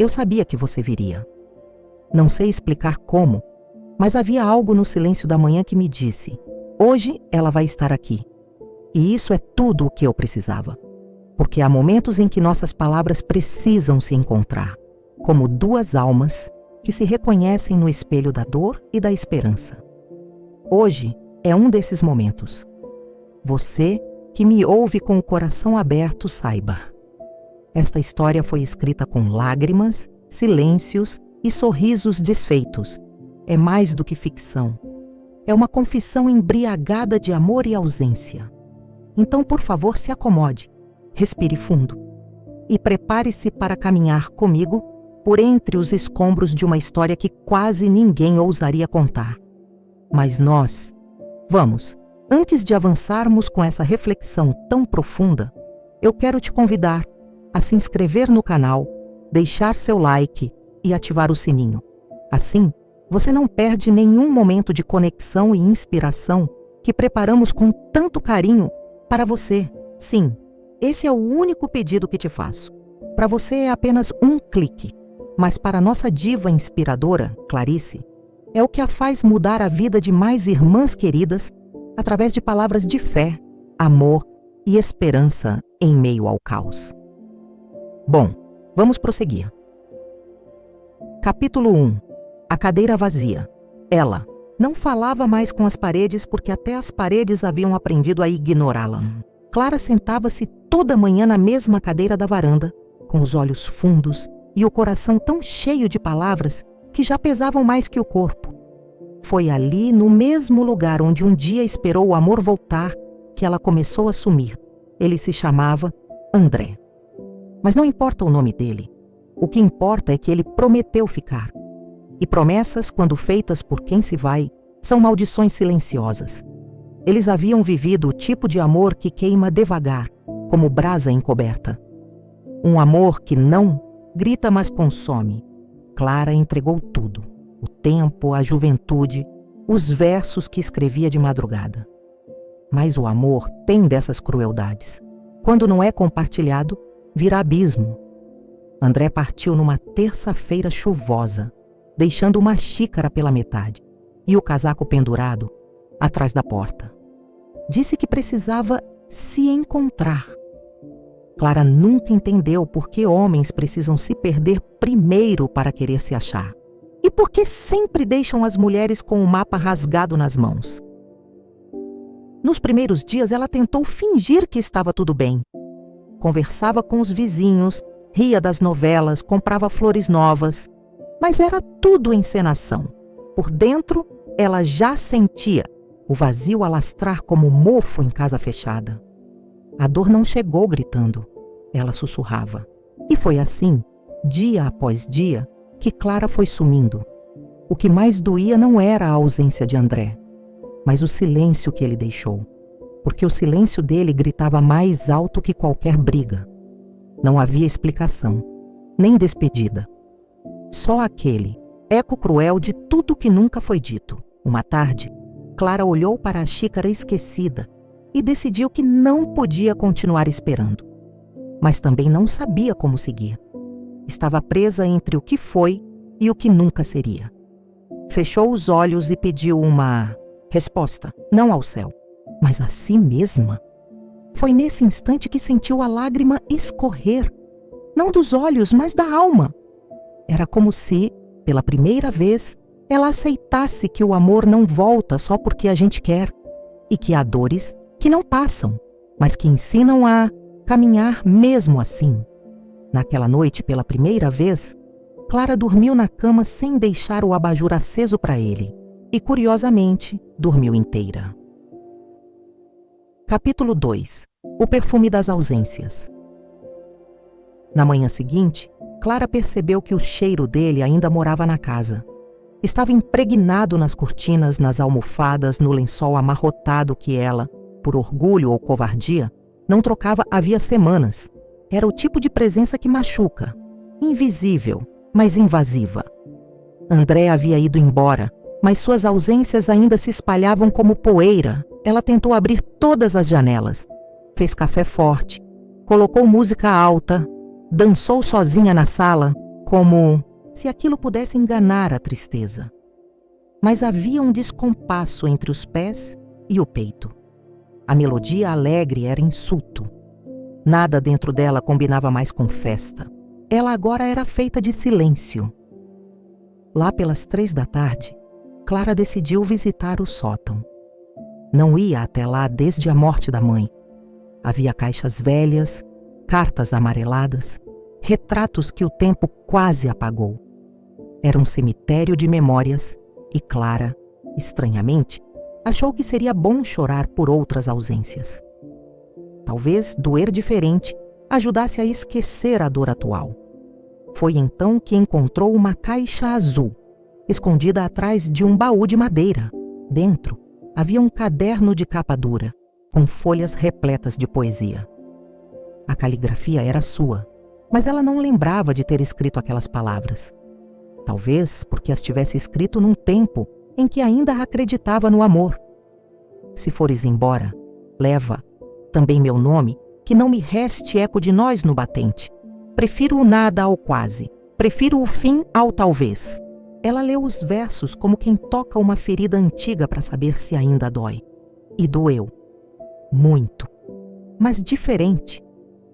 Eu sabia que você viria. Não sei explicar como, mas havia algo no silêncio da manhã que me disse: hoje ela vai estar aqui. E isso é tudo o que eu precisava. Porque há momentos em que nossas palavras precisam se encontrar, como duas almas que se reconhecem no espelho da dor e da esperança. Hoje é um desses momentos. Você que me ouve com o coração aberto, saiba. Esta história foi escrita com lágrimas, silêncios e sorrisos desfeitos. É mais do que ficção. É uma confissão embriagada de amor e ausência. Então, por favor, se acomode, respire fundo e prepare-se para caminhar comigo por entre os escombros de uma história que quase ninguém ousaria contar. Mas nós, vamos, antes de avançarmos com essa reflexão tão profunda, eu quero te convidar a se inscrever no canal, deixar seu like e ativar o sininho. Assim, você não perde nenhum momento de conexão e inspiração que preparamos com tanto carinho para você. Sim, esse é o único pedido que te faço. Para você é apenas um clique, mas para nossa diva inspiradora, Clarice, é o que a faz mudar a vida de mais irmãs queridas através de palavras de fé, amor e esperança em meio ao caos. Bom, vamos prosseguir. Capítulo 1. A cadeira vazia. Ela não falava mais com as paredes porque até as paredes haviam aprendido a ignorá-la. Clara sentava-se toda manhã na mesma cadeira da varanda, com os olhos fundos e o coração tão cheio de palavras que já pesavam mais que o corpo. Foi ali, no mesmo lugar onde um dia esperou o amor voltar, que ela começou a sumir. Ele se chamava André. Mas não importa o nome dele. O que importa é que ele prometeu ficar. E promessas, quando feitas por quem se vai, são maldições silenciosas. Eles haviam vivido o tipo de amor que queima devagar, como brasa encoberta. Um amor que não grita, mas consome. Clara entregou tudo: o tempo, a juventude, os versos que escrevia de madrugada. Mas o amor tem dessas crueldades. Quando não é compartilhado, vira abismo. André partiu numa terça-feira chuvosa, deixando uma xícara pela metade e o casaco pendurado atrás da porta. Disse que precisava se encontrar. Clara nunca entendeu por que homens precisam se perder primeiro para querer se achar. E por que sempre deixam as mulheres com o mapa rasgado nas mãos? Nos primeiros dias, ela tentou fingir que estava tudo bem. Conversava com os vizinhos, ria das novelas, comprava flores novas. Mas era tudo encenação. Por dentro, ela já sentia o vazio alastrar como mofo em casa fechada. A dor não chegou gritando, ela sussurrava. E foi assim, dia após dia, que Clara foi sumindo. O que mais doía não era a ausência de André, mas o silêncio que ele deixou, porque o silêncio dele gritava mais alto que qualquer briga. Não havia explicação, nem despedida. Só aquele eco cruel de tudo que nunca foi dito. Uma tarde, Clara olhou para a xícara esquecida e decidiu que não podia continuar esperando. Mas também não sabia como seguir. Estava presa entre o que foi e o que nunca seria. Fechou os olhos e pediu uma resposta, não ao céu, mas a si mesma. Foi nesse instante que sentiu a lágrima escorrer, não dos olhos, mas da alma. Era como se, pela primeira vez, ela aceitasse que o amor não volta só porque a gente quer, e que há dores que não passam, mas que ensinam a caminhar mesmo assim. Naquela noite, pela primeira vez, Clara dormiu na cama sem deixar o abajur aceso para ele, e curiosamente, dormiu inteira. Capítulo 2. O perfume das ausências. Na manhã seguinte, Clara percebeu que o cheiro dele ainda morava na casa. Estava impregnado nas cortinas, nas almofadas, no lençol amarrotado que ela, por orgulho ou covardia, não trocava havia semanas. Era o tipo de presença que machuca, invisível, mas invasiva. André havia ido embora, mas suas ausências ainda se espalhavam como poeira. Ela tentou abrir todas as janelas. Fez café forte, colocou música alta, dançou sozinha na sala, como se aquilo pudesse enganar a tristeza. Mas havia um descompasso entre os pés e o peito. A melodia alegre era insulto. Nada dentro dela combinava mais com festa. Ela agora era feita de silêncio. Lá pelas 3 da tarde, Clara decidiu visitar o sótão. Não ia até lá desde a morte da mãe. Havia caixas velhas, cartas amareladas, retratos que o tempo quase apagou. Era um cemitério de memórias e Clara, estranhamente, achou que seria bom chorar por outras ausências. Talvez doer diferente ajudasse a esquecer a dor atual. Foi então que encontrou uma caixa azul, escondida atrás de um baú de madeira. Dentro havia um caderno de capa dura, com folhas repletas de poesia. A caligrafia era sua, mas ela não lembrava de ter escrito aquelas palavras. Talvez porque as tivesse escrito num tempo em que ainda acreditava no amor. Se fores embora, leva também meu nome, que não me reste eco de nós no batente. Prefiro o nada ao quase, prefiro o fim ao talvez. Ela leu os versos como quem toca uma ferida antiga para saber se ainda dói. E doeu. Muito. Mas diferente.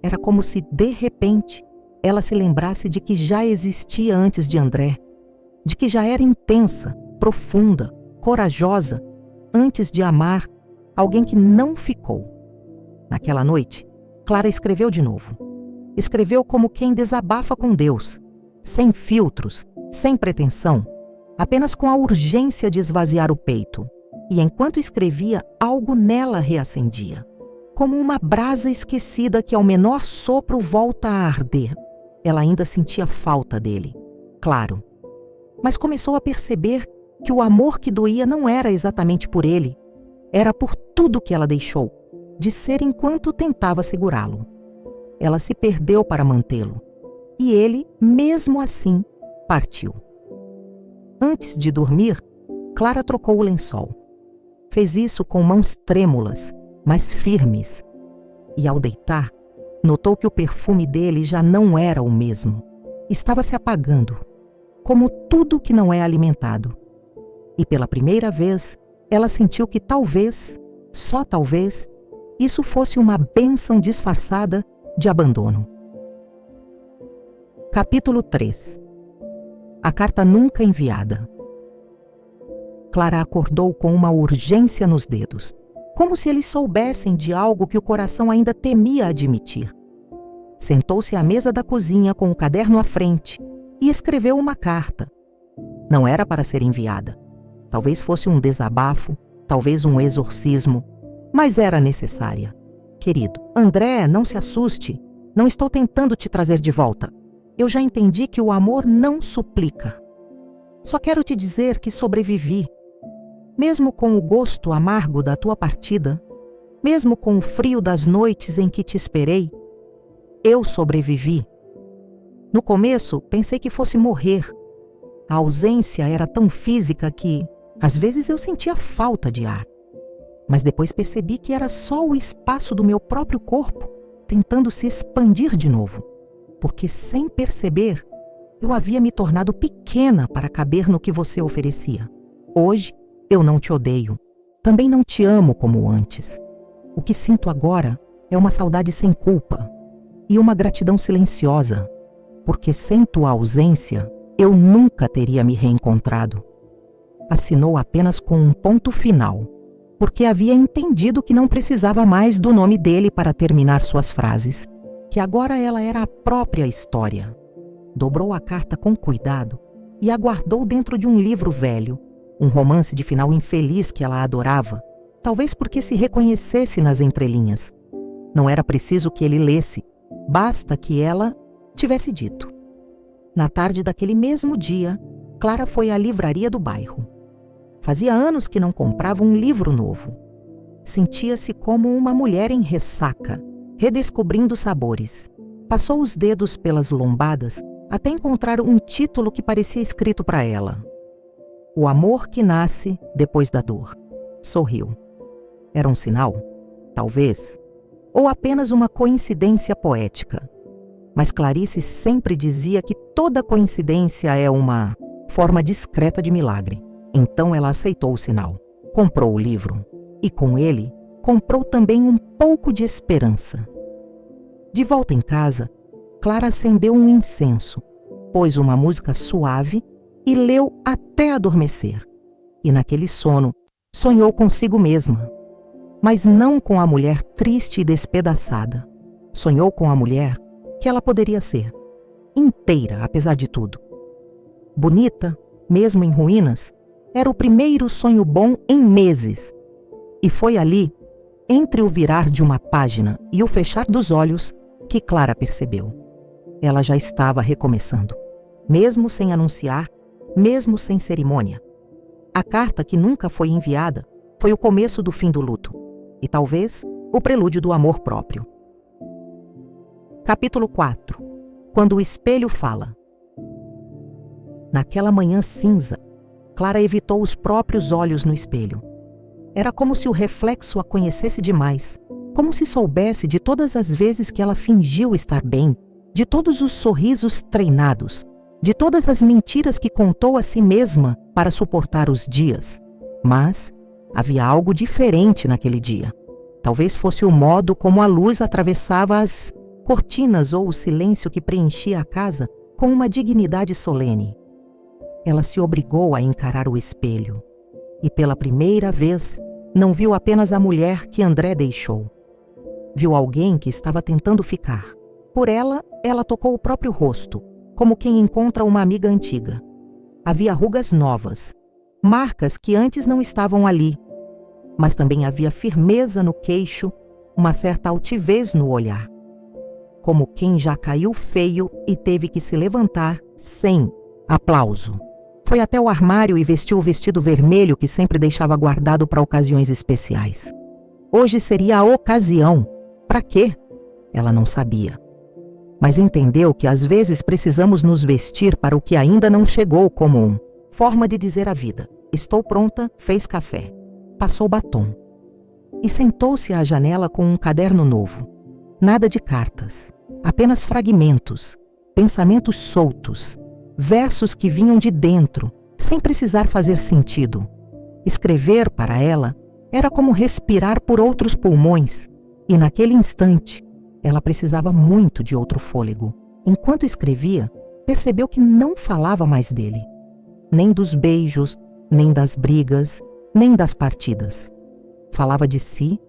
Era como se, de repente, ela se lembrasse de que já existia antes de André, de que já era intensa, profunda, corajosa, antes de amar alguém que não ficou. Naquela noite, Clara escreveu de novo. Escreveu como quem desabafa com Deus, sem filtros, sem pretensão, apenas com a urgência de esvaziar o peito. E enquanto escrevia, algo nela reacendia, como uma brasa esquecida que ao menor sopro volta a arder. Ela ainda sentia falta dele, claro, mas começou a perceber que o amor que doía não era exatamente por ele, era por tudo que ela deixou de ser enquanto tentava segurá-lo. Ela se perdeu para mantê-lo, e ele, mesmo assim, partiu. Antes de dormir, Clara trocou o lençol. Fez isso com mãos trêmulas, mas firmes. E ao deitar, notou que o perfume dele já não era o mesmo. Estava se apagando, como tudo que não é alimentado. E pela primeira vez, ela sentiu que talvez, só talvez, isso fosse uma bênção disfarçada de abandono. Capítulo 3. A carta nunca enviada. Clara acordou com uma urgência nos dedos, como se eles soubessem de algo que o coração ainda temia admitir. Sentou-se à mesa da cozinha com o caderno à frente e escreveu uma carta. Não era para ser enviada. Talvez fosse um desabafo, talvez um exorcismo, mas era necessária. Querido, André, não se assuste. Não estou tentando te trazer de volta. Eu já entendi que o amor não suplica. Só quero te dizer que sobrevivi. Mesmo com o gosto amargo da tua partida, mesmo com o frio das noites em que te esperei, eu sobrevivi. No começo, pensei que fosse morrer. A ausência era tão física que, às vezes, eu sentia falta de ar. Mas depois percebi que era só o espaço do meu próprio corpo tentando se expandir de novo, porque sem perceber, eu havia me tornado pequena para caber no que você oferecia. Hoje, eu não te odeio. Também não te amo como antes. O que sinto agora é uma saudade sem culpa e uma gratidão silenciosa, porque sem tua ausência, eu nunca teria me reencontrado. Assinou apenas com um ponto final, porque havia entendido que não precisava mais do nome dele para terminar suas frases, que agora ela era a própria história. Dobrou a carta com cuidado e a guardou dentro de um livro velho, um romance de final infeliz que ela adorava, talvez porque se reconhecesse nas entrelinhas. Não era preciso que ele lesse, basta que ela tivesse dito. Na tarde daquele mesmo dia, Clara foi à livraria do bairro. Fazia anos que não comprava um livro novo. Sentia-se como uma mulher em ressaca, redescobrindo sabores. Passou os dedos pelas lombadas até encontrar um título que parecia escrito para ela. O amor que nasce depois da dor. Sorriu. Era um sinal? Talvez. Ou apenas uma coincidência poética. Mas Clarice sempre dizia que toda coincidência é uma forma discreta de milagre. Então ela aceitou o sinal, comprou o livro e, com ele, comprou também um pouco de esperança. De volta em casa, Clara acendeu um incenso, pôs uma música suave e leu até adormecer. E naquele sono, sonhou consigo mesma, mas não com a mulher triste e despedaçada. Sonhou com a mulher que ela poderia ser, inteira apesar de tudo. Bonita, mesmo em ruínas, era o primeiro sonho bom em meses. E foi ali, entre o virar de uma página e o fechar dos olhos, que Clara percebeu. Ela já estava recomeçando, mesmo sem anunciar, mesmo sem cerimônia. A carta que nunca foi enviada foi o começo do fim do luto e talvez o prelúdio do amor próprio. Capítulo 4. Quando o espelho fala. Naquela manhã cinza, Clara evitou os próprios olhos no espelho. Era como se o reflexo a conhecesse demais, como se soubesse de todas as vezes que ela fingiu estar bem, de todos os sorrisos treinados, de todas as mentiras que contou a si mesma para suportar os dias. Mas havia algo diferente naquele dia. Talvez fosse o modo como a luz atravessava as cortinas ou o silêncio que preenchia a casa com uma dignidade solene. Ela se obrigou a encarar o espelho e, pela primeira vez, não viu apenas a mulher que André deixou. Viu alguém que estava tentando ficar. Por ela tocou o próprio rosto, como quem encontra uma amiga antiga. Havia rugas novas, marcas que antes não estavam ali, mas também havia firmeza no queixo, uma certa altivez no olhar. Como quem já caiu feio e teve que se levantar sem aplauso. Foi até o armário e vestiu o vestido vermelho que sempre deixava guardado para ocasiões especiais. Hoje seria a ocasião. Para quê? Ela não sabia. Mas entendeu que às vezes precisamos nos vestir para o que ainda não chegou como uma forma de dizer à vida. Estou pronta, fez café. Passou batom. E sentou-se à janela com um caderno novo. Nada de cartas. Apenas fragmentos, pensamentos soltos, versos que vinham de dentro, sem precisar fazer sentido. Escrever, para ela, era como respirar por outros pulmões, e naquele instante, ela precisava muito de outro fôlego. Enquanto escrevia, percebeu que não falava mais dele, nem dos beijos, nem das brigas, nem das partidas. Falava de si,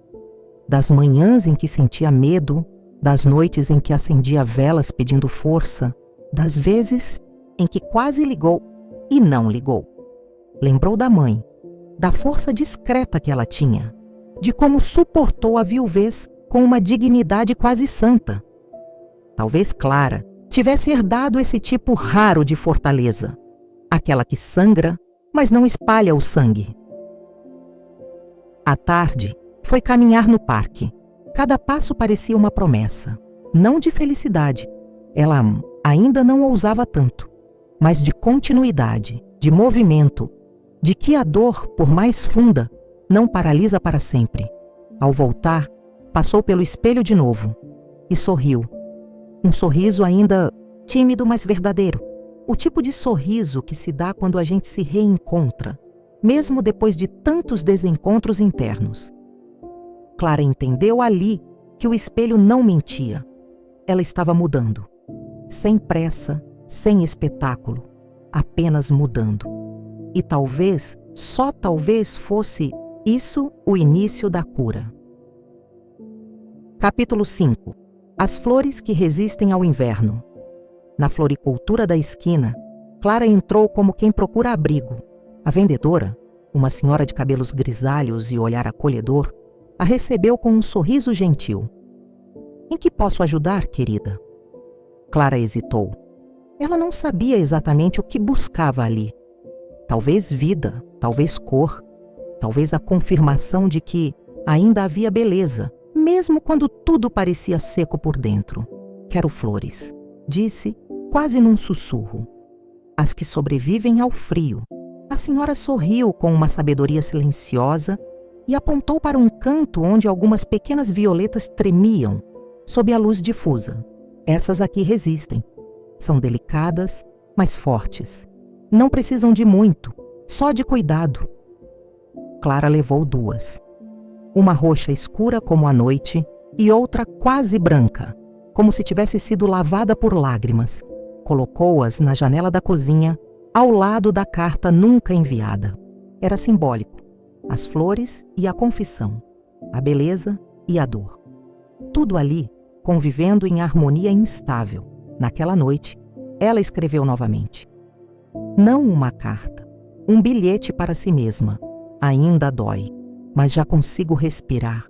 das manhãs em que sentia medo, das noites em que acendia velas pedindo força, das vezes em que quase ligou e não ligou. Lembrou da mãe, da força discreta que ela tinha, de como suportou a viuvez com uma dignidade quase santa. Talvez Clara tivesse herdado esse tipo raro de fortaleza, aquela que sangra, mas não espalha o sangue. À tarde, foi caminhar no parque. Cada passo parecia uma promessa, não de felicidade. Ela ainda não ousava tanto, mas de continuidade, de movimento, de que a dor, por mais funda, não paralisa para sempre. Ao voltar, passou pelo espelho de novo e sorriu. Um sorriso ainda tímido, mas verdadeiro. O tipo de sorriso que se dá quando a gente se reencontra, mesmo depois de tantos desencontros internos. Clara entendeu ali que o espelho não mentia. Ela estava mudando. Sem pressa, sem espetáculo, apenas mudando. E talvez, só talvez fosse isso o início da cura. Capítulo 5. As flores que resistem ao inverno. Na floricultura da esquina, Clara entrou como quem procura abrigo. A vendedora, uma senhora de cabelos grisalhos e olhar acolhedor, a recebeu com um sorriso gentil. Em que posso ajudar, querida? Clara hesitou. Ela não sabia exatamente o que buscava ali. Talvez vida, talvez cor, talvez a confirmação de que ainda havia beleza, mesmo quando tudo parecia seco por dentro. Quero flores, disse, quase num sussurro. As que sobrevivem ao frio. A senhora sorriu com uma sabedoria silenciosa e apontou para um canto onde algumas pequenas violetas tremiam sob a luz difusa. Essas aqui resistem. São delicadas, mas fortes. Não precisam de muito, só de cuidado. Clara levou 2. Uma roxa escura como a noite e outra quase branca, como se tivesse sido lavada por lágrimas. Colocou-as na janela da cozinha, ao lado da carta nunca enviada. Era simbólico. As flores e a confissão. A beleza e a dor. Tudo ali convivendo em harmonia instável. Naquela noite, ela escreveu novamente. Não uma carta, um bilhete para si mesma. Ainda dói, mas já consigo respirar.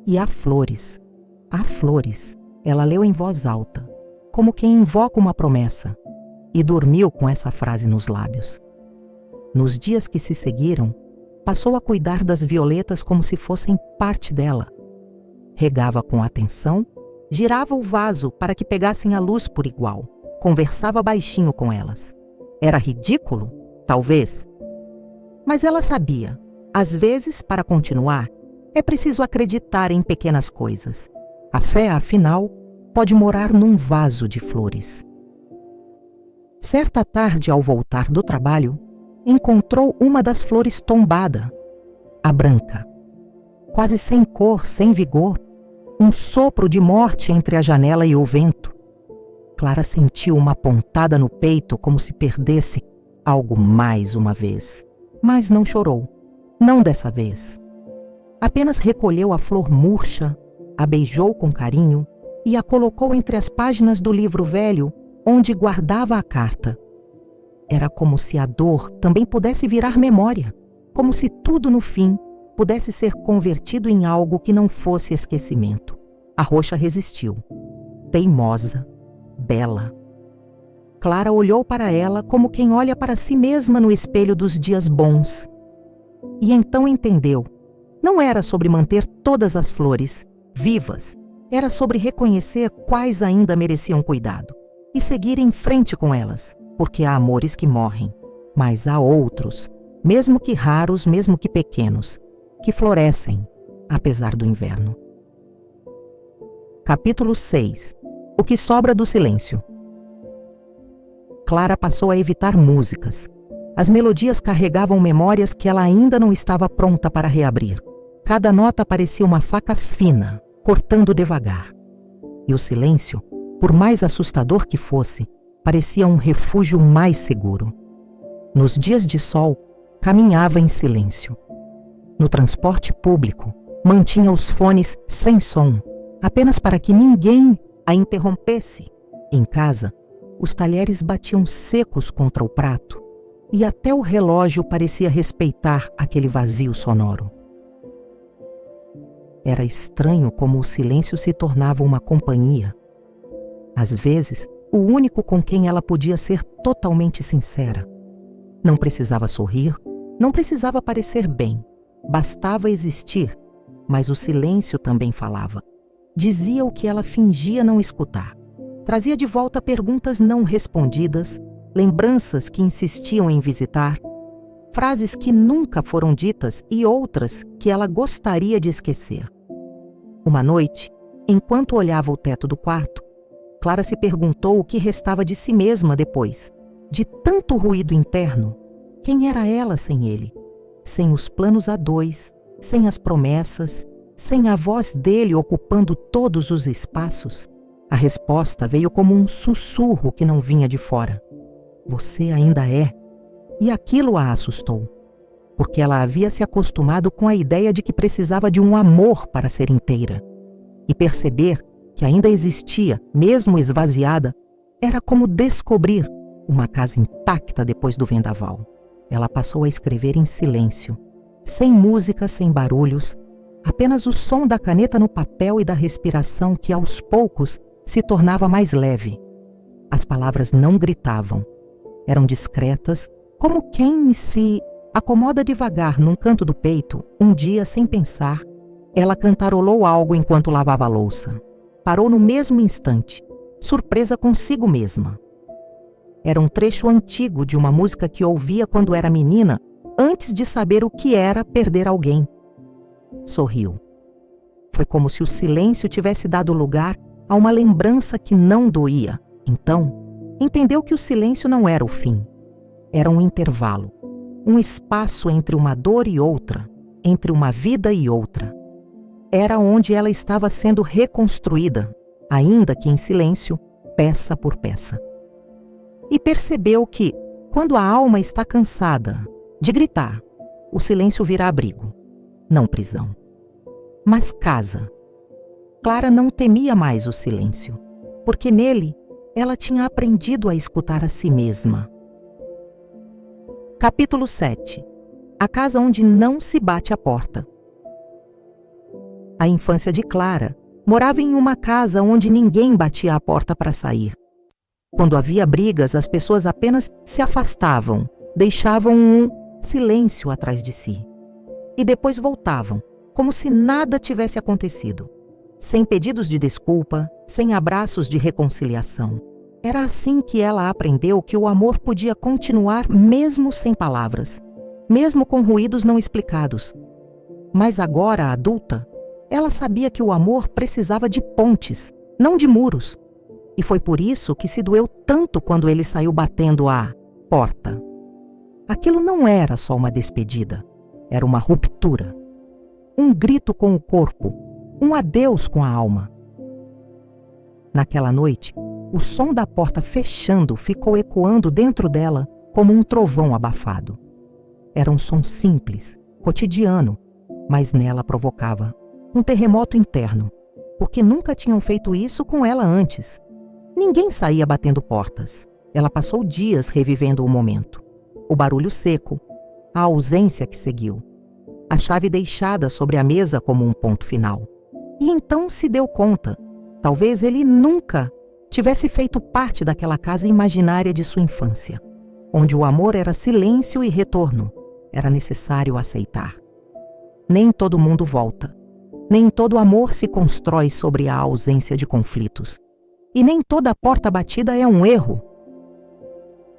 E há flores. Há flores. Ela leu em voz alta, como quem invoca uma promessa, e dormiu com essa frase nos lábios. Nos dias que se seguiram, passou a cuidar das violetas como se fossem parte dela. Regava com atenção, girava o vaso para que pegassem a luz por igual, conversava baixinho com elas. Era ridículo? Talvez. Mas ela sabia, às vezes, para continuar, é preciso acreditar em pequenas coisas. A fé, afinal, pode morar num vaso de flores. Certa tarde, ao voltar do trabalho, encontrou uma das flores tombada, a branca. Quase sem cor, sem vigor, um sopro de morte entre a janela e o vento. Clara sentiu uma pontada no peito como se perdesse algo mais uma vez. Mas não chorou, não dessa vez. Apenas recolheu a flor murcha, a beijou com carinho e a colocou entre as páginas do livro velho onde guardava a carta. Era como se a dor também pudesse virar memória, como se tudo no fim pudesse ser convertido em algo que não fosse esquecimento. A roxa resistiu, teimosa, bela. Clara olhou para ela como quem olha para si mesma no espelho dos dias bons. E então entendeu. Não era sobre manter todas as flores vivas, era sobre reconhecer quais ainda mereciam cuidado e seguir em frente com elas, porque há amores que morrem, mas há outros, mesmo que raros, mesmo que pequenos, que florescem, apesar do inverno. Capítulo 6. O que sobra do silêncio. Clara passou a evitar músicas. As melodias carregavam memórias que ela ainda não estava pronta para reabrir. Cada nota parecia uma faca fina, cortando devagar. E o silêncio, por mais assustador que fosse, parecia um refúgio mais seguro. Nos dias de sol, caminhava em silêncio. No transporte público, mantinha os fones sem som, apenas para que ninguém a interrompesse. Em casa, os talheres batiam secos contra o prato e até o relógio parecia respeitar aquele vazio sonoro. Era estranho como o silêncio se tornava uma companhia. Às vezes, o único com quem ela podia ser totalmente sincera. Não precisava sorrir, não precisava parecer bem. Bastava existir, mas o silêncio também falava. Dizia o que ela fingia não escutar. Trazia de volta perguntas não respondidas, lembranças que insistiam em visitar, frases que nunca foram ditas e outras que ela gostaria de esquecer. Uma noite, enquanto olhava o teto do quarto, Clara se perguntou o que restava de si mesma depois. De tanto ruído interno, quem era ela sem ele? Sem os planos a dois, sem as promessas, sem a voz dele ocupando todos os espaços? A resposta veio como um sussurro que não vinha de fora. Você ainda é. E aquilo a assustou, porque ela havia se acostumado com a ideia de que precisava de um amor para ser inteira. E perceber que ainda existia, mesmo esvaziada, era como descobrir uma casa intacta depois do vendaval. Ela passou a escrever em silêncio, sem música, sem barulhos, apenas o som da caneta no papel e da respiração que, aos poucos, se tornava mais leve. As palavras não gritavam. Eram discretas, como quem se acomoda devagar num canto do peito. Um dia, sem pensar, ela cantarolou algo enquanto lavava a louça. Parou no mesmo instante, surpresa consigo mesma. Era um trecho antigo de uma música que ouvia quando era menina, antes de saber o que era perder alguém. Sorriu. Foi como se o silêncio tivesse dado lugar a uma lembrança que não doía. Então, entendeu que o silêncio não era o fim. Era um intervalo, um espaço entre uma dor e outra, entre uma vida e outra. Era onde ela estava sendo reconstruída, ainda que em silêncio, peça por peça. E percebeu que, quando a alma está cansada de gritar, o silêncio vira abrigo, não prisão, mas casa. Clara não temia mais o silêncio, porque nele ela tinha aprendido a escutar a si mesma. Capítulo 7. A casa onde não se bate a porta. A infância de Clara morava em uma casa onde ninguém batia a porta para sair. Quando havia brigas, as pessoas apenas se afastavam, deixavam um silêncio atrás de si. E depois voltavam, como se nada tivesse acontecido. Sem pedidos de desculpa, sem abraços de reconciliação. Era assim que ela aprendeu que o amor podia continuar mesmo sem palavras, mesmo com ruídos não explicados. Mas agora, adulta, ela sabia que o amor precisava de pontes, não de muros. E foi por isso que se doeu tanto quando ele saiu batendo a porta. Aquilo não era só uma despedida, era uma ruptura. Um grito com o corpo, um adeus com a alma. Naquela noite, o som da porta fechando ficou ecoando dentro dela como um trovão abafado. Era um som simples, cotidiano, mas nela provocava um terremoto interno, porque nunca tinham feito isso com ela antes. Ninguém saía batendo portas. Ela passou dias revivendo o momento. O barulho seco, a ausência que seguiu, a chave deixada sobre a mesa como um ponto final. E então se deu conta, talvez ele nunca tivesse feito parte daquela casa imaginária de sua infância, onde o amor era silêncio e retorno. Era necessário aceitar. Nem todo mundo volta. Nem todo amor se constrói sobre a ausência de conflitos. E nem toda porta batida é um erro.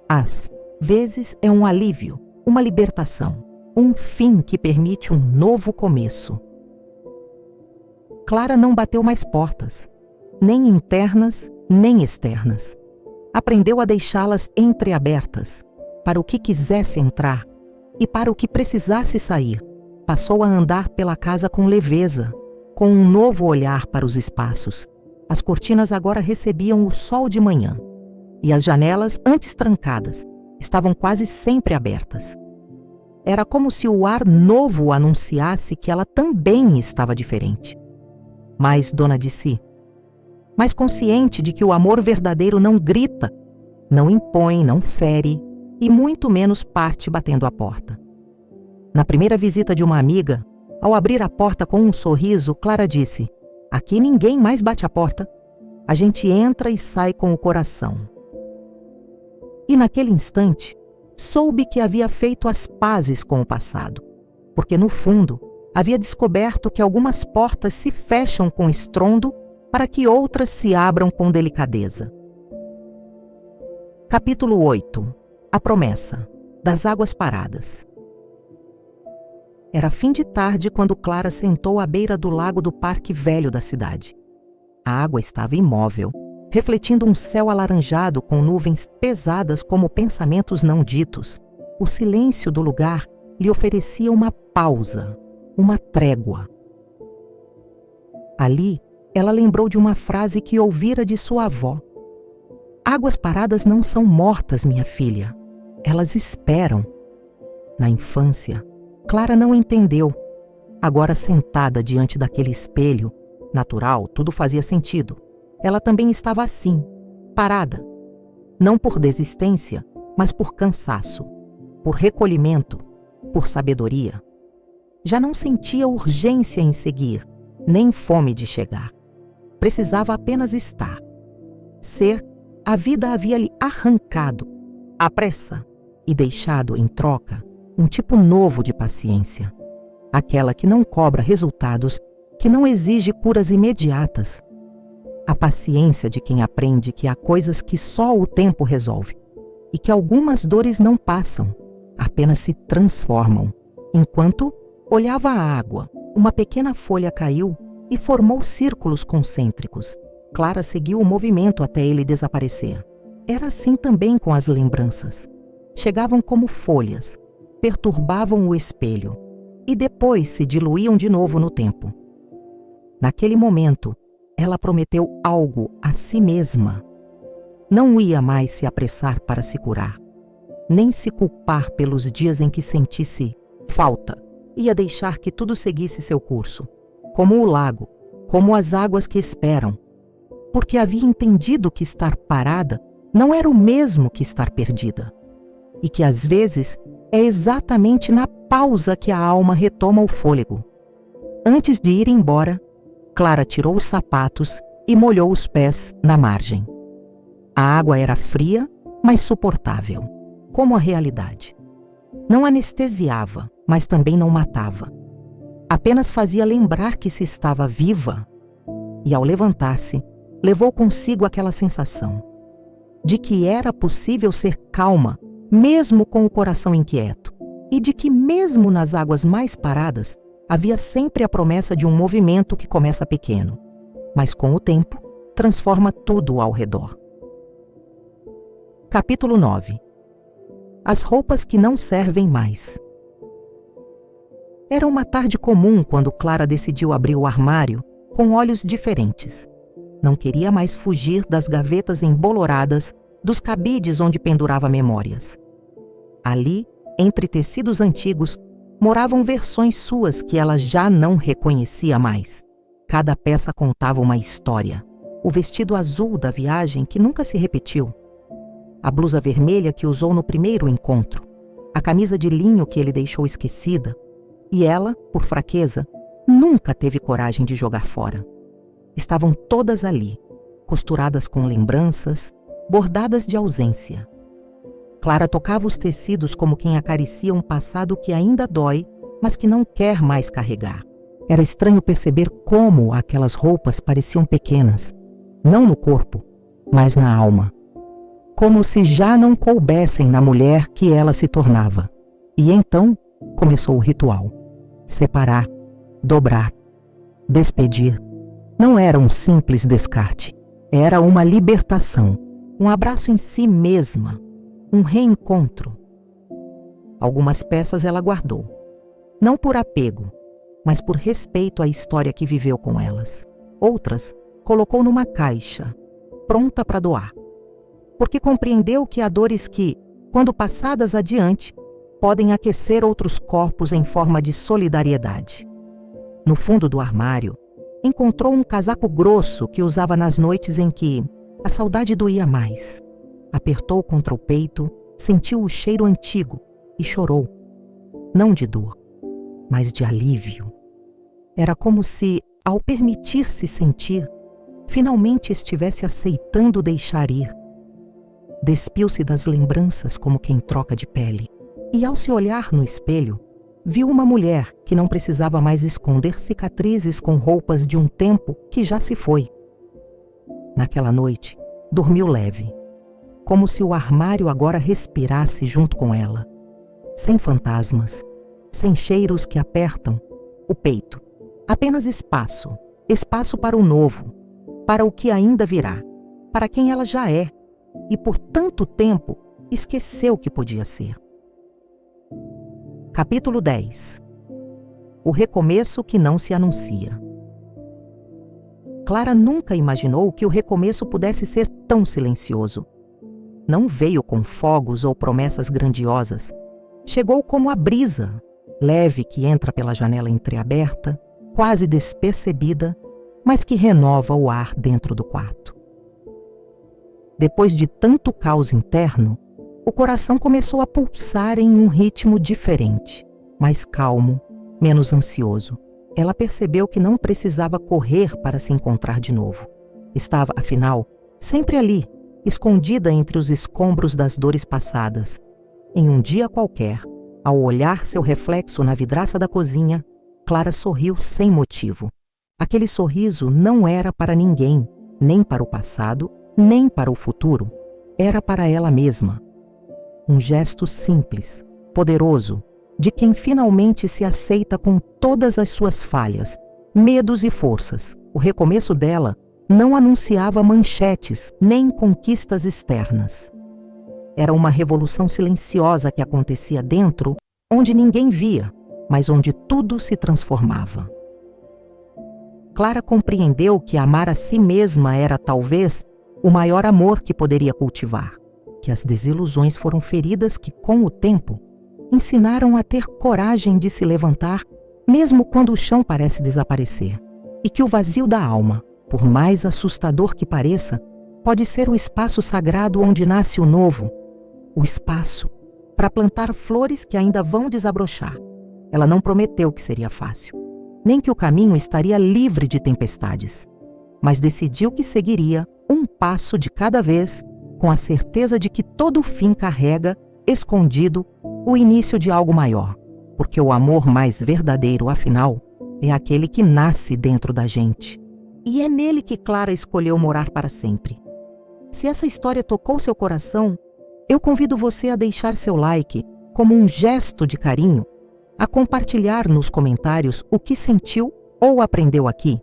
Às vezes é um alívio, uma libertação, um fim que permite um novo começo. Clara não bateu mais portas, nem internas, nem externas. Aprendeu a deixá-las entreabertas, para o que quisesse entrar e para o que precisasse sair. Passou a andar pela casa com leveza, com um novo olhar para os espaços. As cortinas agora recebiam o sol de manhã, e as janelas, antes trancadas, estavam quase sempre abertas. Era como se o ar novo anunciasse que ela também estava diferente. Mais dona de si, mais consciente de que o amor verdadeiro não grita, não impõe, não fere, e muito menos parte batendo a porta. Na primeira visita de uma amiga, ao abrir a porta com um sorriso, Clara disse: "Aqui ninguém mais bate a porta. A gente entra e sai com o coração." E naquele instante, soube que havia feito as pazes com o passado, porque no fundo, havia descoberto que algumas portas se fecham com estrondo para que outras se abram com delicadeza. Capítulo 8. A promessa das águas paradas. Era fim de tarde quando Clara sentou à beira do lago do Parque Velho da cidade. A água estava imóvel, refletindo um céu alaranjado com nuvens pesadas como pensamentos não ditos. O silêncio do lugar lhe oferecia uma pausa, uma trégua. Ali, ela lembrou de uma frase que ouvira de sua avó: "Águas paradas não são mortas, minha filha. Elas esperam." Na infância, Clara não entendeu. Agora, sentada diante daquele espelho, natural, tudo fazia sentido. Ela também estava assim, parada. Não por desistência, mas por cansaço, por recolhimento, por sabedoria. Já não sentia urgência em seguir, nem fome de chegar. Precisava apenas estar. Ser, a vida havia-lhe arrancado, à pressa, e deixado em troca um tipo novo de paciência. Aquela que não cobra resultados, que não exige curas imediatas. A paciência de quem aprende que há coisas que só o tempo resolve e que algumas dores não passam, apenas se transformam. Enquanto olhava a água, uma pequena folha caiu e formou círculos concêntricos. Clara seguiu o movimento até ele desaparecer. Era assim também com as lembranças. Chegavam como folhas, perturbavam o espelho e depois se diluíam de novo no tempo. Naquele momento, ela prometeu algo a si mesma. Não ia mais se apressar para se curar, nem se culpar pelos dias em que sentisse falta. Ia deixar que tudo seguisse seu curso, como o lago, como as águas que esperam, porque havia entendido que estar parada não era o mesmo que estar perdida, e que às vezes é exatamente na pausa que a alma retoma o fôlego. Antes de ir embora, Clara tirou os sapatos e molhou os pés na margem. A água era fria, mas suportável, como a realidade. Não anestesiava, mas também não matava. Apenas fazia lembrar que se estava viva. E ao levantar-se, levou consigo aquela sensação de que era possível ser calma, mesmo com o coração inquieto, e de que mesmo nas águas mais paradas, havia sempre a promessa de um movimento que começa pequeno, mas com o tempo transforma tudo ao redor. Capítulo 9. As roupas que não servem mais. Era uma tarde comum quando Clara decidiu abrir o armário com olhos diferentes. Não queria mais fugir das gavetas emboloradas dos cabides onde pendurava memórias. Ali, entre tecidos antigos, moravam versões suas que ela já não reconhecia mais. Cada peça contava uma história. O vestido azul da viagem que nunca se repetiu, a blusa vermelha que usou no primeiro encontro, a camisa de linho que ele deixou esquecida, e ela, por fraqueza, nunca teve coragem de jogar fora. Estavam todas ali, costuradas com lembranças, bordadas de ausência. Clara tocava os tecidos como quem acaricia um passado que ainda dói, mas que não quer mais carregar. Era estranho perceber como aquelas roupas pareciam pequenas, não no corpo, mas na alma. Como se já não coubessem na mulher que ela se tornava. E então começou o ritual. Separar, dobrar, despedir. Não era um simples descarte. Era uma libertação, um abraço em si mesma, um reencontro. Algumas peças ela guardou, não por apego, mas por respeito à história que viveu com elas. Outras colocou numa caixa, pronta para doar, porque compreendeu que há dores que, quando passadas adiante, podem aquecer outros corpos em forma de solidariedade. No fundo do armário, encontrou um casaco grosso que usava nas noites em que a saudade doía mais. Apertou contra o peito, sentiu o cheiro antigo e chorou. Não de dor, mas de alívio. Era como se, ao permitir-se sentir, finalmente estivesse aceitando deixar ir. Despiu-se das lembranças como quem troca de pele. E ao se olhar no espelho, viu uma mulher que não precisava mais esconder cicatrizes com roupas de um tempo que já se foi. Naquela noite, dormiu leve, como se o armário agora respirasse junto com ela. Sem fantasmas, sem cheiros que apertam o peito. Apenas espaço, espaço para o novo, para o que ainda virá, para quem ela já é, e por tanto tempo esqueceu que podia ser. Capítulo 10. O recomeço que não se anuncia. Clara nunca imaginou que o recomeço pudesse ser tão silencioso. Não veio com fogos ou promessas grandiosas. Chegou como a brisa, leve que entra pela janela entreaberta, quase despercebida, mas que renova o ar dentro do quarto. Depois de tanto caos interno, o coração começou a pulsar em um ritmo diferente, mais calmo, menos ansioso. Ela percebeu que não precisava correr para se encontrar de novo. Estava, afinal, sempre ali, escondida entre os escombros das dores passadas. Em um dia qualquer, ao olhar seu reflexo na vidraça da cozinha, Clara sorriu sem motivo. Aquele sorriso não era para ninguém, nem para o passado, nem para o futuro. Era para ela mesma. Um gesto simples, poderoso, de quem finalmente se aceita com todas as suas falhas, medos e forças. O recomeço dela não anunciava manchetes nem conquistas externas. Era uma revolução silenciosa que acontecia dentro, onde ninguém via, mas onde tudo se transformava. Clara compreendeu que amar a si mesma era, talvez, o maior amor que poderia cultivar, que as desilusões foram feridas que, com o tempo, ensinaram a ter coragem de se levantar, mesmo quando o chão parece desaparecer, e que o vazio da alma, por mais assustador que pareça, pode ser o espaço sagrado onde nasce o novo, o espaço para plantar flores que ainda vão desabrochar. Ela não prometeu que seria fácil, nem que o caminho estaria livre de tempestades, mas decidiu que seguiria um passo de cada vez, com a certeza de que todo fim carrega, escondido, o início de algo maior, porque o amor mais verdadeiro, afinal, é aquele que nasce dentro da gente. E é nele que Clara escolheu morar para sempre. Se essa história tocou seu coração, eu convido você a deixar seu like como um gesto de carinho, a compartilhar nos comentários o que sentiu ou aprendeu aqui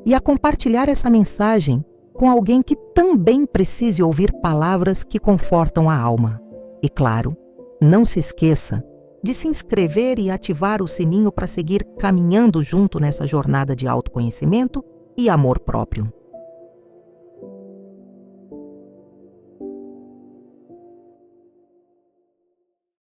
e a compartilhar essa mensagem com alguém que também precise ouvir palavras que confortam a alma. E claro, não se esqueça de se inscrever e ativar o sininho para seguir caminhando junto nessa jornada de autoconhecimento e amor próprio.